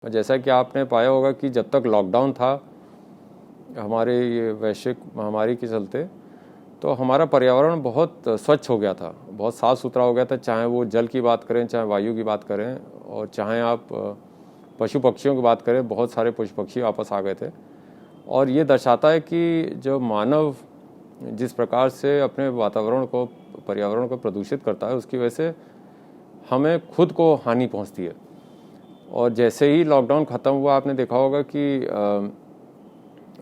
जैसा कि आपने पाया होगा कि जब तक लॉकडाउन था हमारे ये वैश्विक महामारी के चलते, तो हमारा पर्यावरण बहुत स्वच्छ हो गया था, बहुत साफ़ सुथरा हो गया था। चाहे वो जल की बात करें, चाहे वायु की बात करें, और चाहे आप पशु पक्षियों की बात करें, बहुत सारे पशु पक्षी वापस आ गए थे। और ये दर्शाता है कि जो मानव जिस प्रकार से अपने वातावरण को, पर्यावरण को प्रदूषित करता है, उसकी वजह से हमें खुद को हानि पहुंचती है। और जैसे ही लॉकडाउन ख़त्म हुआ, आपने देखा होगा कि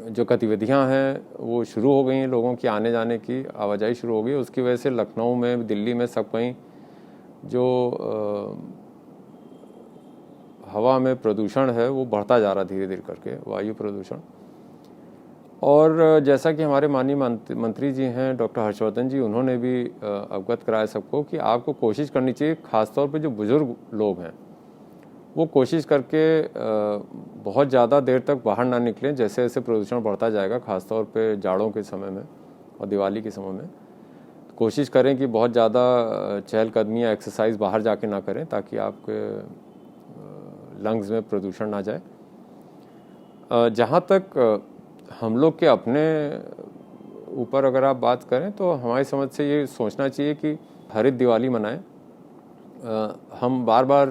जो गतिविधियां हैं वो शुरू हो गई हैं, लोगों की आने जाने की आवाजाही शुरू हो गई। उसकी वजह से लखनऊ में, दिल्ली में, सब कहीं जो हवा में प्रदूषण है वो बढ़ता जा रहा धीरे धीरे करके, वायु प्रदूषण। और जैसा कि हमारे माननीय मंत्री जी हैं डॉक्टर हर्षवर्धन जी, उन्होंने भी अवगत कराया सबको कि आपको कोशिश करनी चाहिए, ख़ासतौर पे जो बुज़ुर्ग लोग हैं वो कोशिश करके बहुत ज़्यादा देर तक बाहर ना निकलें। जैसे जैसे प्रदूषण बढ़ता जाएगा, ख़ासतौर पे जाड़ों के समय में और दिवाली के समय में, कोशिश करें कि बहुत ज़्यादा चहलकदमी या एक्सरसाइज बाहर जाके ना करें, ताकि आपके लंग्स में प्रदूषण ना जाए। जहाँ तक हम लोग के अपने ऊपर अगर आप बात करें, तो हमारी समझ से ये सोचना चाहिए कि हरित दिवाली मनाएं। हम बार बार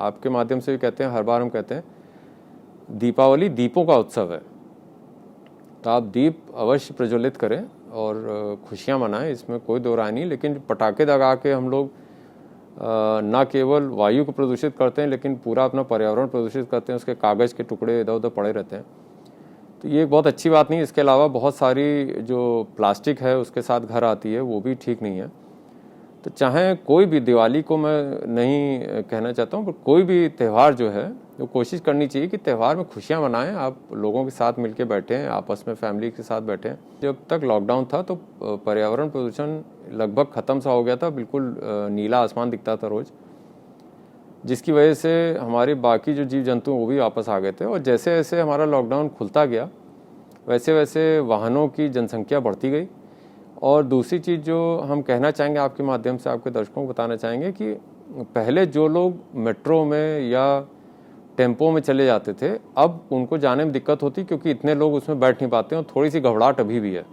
आपके माध्यम से भी कहते हैं, हर बार हम कहते हैं, दीपावली दीपों का उत्सव है। तो आप दीप अवश्य प्रज्वलित करें और खुशियां मनाएं, इसमें कोई दो राय नहीं। लेकिन पटाखे दगा के हम लोग न केवल वायु को प्रदूषित करते हैं, लेकिन पूरा अपना पर्यावरण प्रदूषित करते हैं। उसके कागज़ के टुकड़े इधर उधर पड़े रहते हैं, तो ये बहुत अच्छी बात नहीं। इसके अलावा बहुत सारी जो प्लास्टिक है उसके साथ घर आती है, वो भी ठीक नहीं है। तो चाहे कोई भी, दिवाली को मैं नहीं कहना चाहता हूँ, पर कोई भी त्यौहार जो है वो कोशिश करनी चाहिए कि त्यौहार में खुशियाँ मनाएं। आप लोगों के साथ मिलके बैठें, आपस में फैमिली के साथ बैठें। जब तक लॉकडाउन था तो पर्यावरण प्रदूषण लगभग ख़त्म सा हो गया था, बिल्कुल नीला आसमान दिखता था रोज़, जिसकी वजह से हमारे बाकी जो जीव जंतु वो भी वापस आ गए थे। और जैसे जैसे हमारा लॉकडाउन खुलता गया, वैसे वैसे वाहनों की जनसंख्या बढ़ती गई। और दूसरी चीज़ जो हम कहना चाहेंगे आपके माध्यम से, आपके दर्शकों को बताना चाहेंगे कि पहले जो लोग मेट्रो में या टेम्पो में चले जाते थे, अब उनको जाने में दिक्कत होती, क्योंकि इतने लोग उसमें बैठ नहीं पाते और थोड़ी सी घबराहट अभी भी है।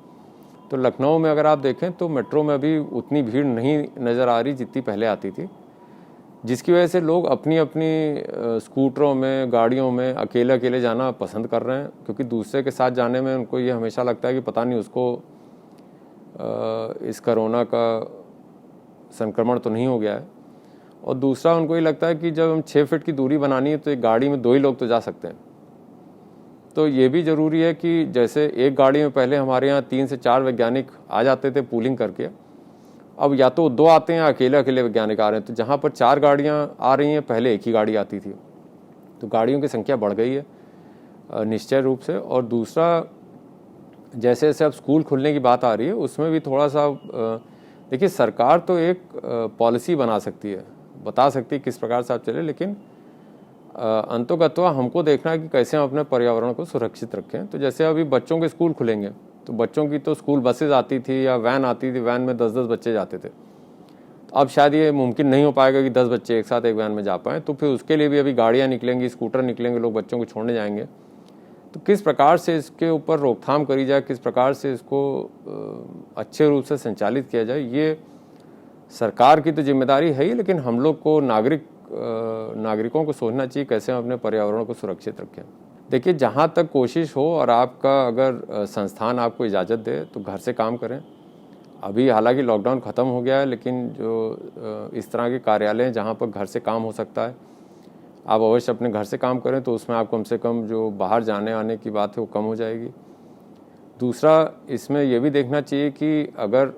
तो लखनऊ में अगर आप देखें तो मेट्रो में अभी उतनी भीड़ नहीं नज़र आ रही जितनी पहले आती थी, जिसकी वजह से लोग अपनी अपनी स्कूटरों में, गाड़ियों में अकेले अकेले जाना पसंद कर रहे हैं। क्योंकि दूसरे के साथ जाने में उनको ये हमेशा लगता है कि पता नहीं उसको इस कोरोना का संक्रमण तो नहीं हो गया है। और दूसरा, उनको ये लगता है कि जब हम 6 फीट की दूरी बनानी है तो एक गाड़ी में 2 ही लोग तो जा सकते हैं। तो ये भी ज़रूरी है कि जैसे एक गाड़ी में पहले हमारे यहाँ 3 से 4 वैज्ञानिक आ जाते थे पूलिंग करके, अब या तो 2 आते हैं या अकेले अकेले वैज्ञानिक आ रहे हैं। तो जहाँ पर 4 गाड़ियाँ आ रही हैं, पहले एक ही गाड़ी आती थी। तो गाड़ियों की संख्या बढ़ गई है निश्चय रूप से। और दूसरा, जैसे जैसे अब स्कूल खुलने की बात आ रही है, उसमें भी थोड़ा सा देखिए, सरकार तो एक पॉलिसी बना सकती है, बता सकती है किस प्रकार से आप चले, लेकिन अंततोगत्वा हमको देखना है कि कैसे हम अपने पर्यावरण को सुरक्षित रखें। तो जैसे अभी बच्चों के स्कूल खुलेंगे, तो बच्चों की तो स्कूल बसेज आती थी या वैन आती थी, वैन में 10-10 बच्चे जाते थे। तो अब शायद ये मुमकिन नहीं हो पाएगा कि 10 बच्चे एक साथ एक वैन में जा पाएँ। तो फिर उसके लिए भी अभी गाड़ियाँ निकलेंगी, स्कूटर निकलेंगे, लोग बच्चों को छोड़ने जाएंगे। तो किस प्रकार से इसके ऊपर रोकथाम करी जाए, किस प्रकार से इसको अच्छे रूप से संचालित किया जाए, ये सरकार की तो जिम्मेदारी है ही, लेकिन हम लोग को नागरिकों को सोचना चाहिए कैसे हम अपने पर्यावरण को सुरक्षित रखें। देखिए, जहाँ तक कोशिश हो और आपका अगर संस्थान आपको इजाज़त दे तो घर से काम करें। अभी हालांकि लॉकडाउन ख़त्म हो गया है, लेकिन जो इस तरह के कार्यालय हैं जहाँ पर घर से काम हो सकता है, आप अवश्य अपने घर से काम करें। तो उसमें आप कम से कम जो बाहर जाने आने की बात है वो कम हो जाएगी। दूसरा, इसमें यह भी देखना चाहिए कि अगर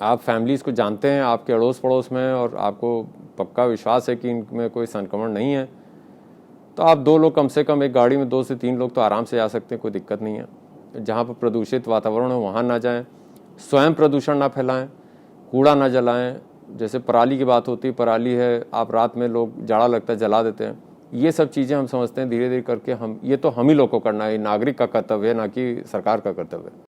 आप फैमिलीज़ को जानते हैं आपके अड़ोस पड़ोस में, और आपको पक्का विश्वास है कि इनमें कोई संक्रमण नहीं है, तो आप 2 लोग, कम से कम एक गाड़ी में 2 से 3 लोग तो आराम से जा सकते हैं, कोई दिक्कत नहीं है। जहाँ पर प्रदूषित वातावरण हो वहाँ ना जाएं, स्वयं प्रदूषण ना फैलाएं, कूड़ा ना जलाएं। जैसे पराली की बात होती है, पराली है, आप रात में, लोग जाड़ा लगता है जला देते हैं। ये सब चीज़ें हम समझते हैं धीरे धीरे करके ये तो हम ही लोग को करना है, नागरिक का कर्तव्य है, ना कि सरकार का कर्तव्य है।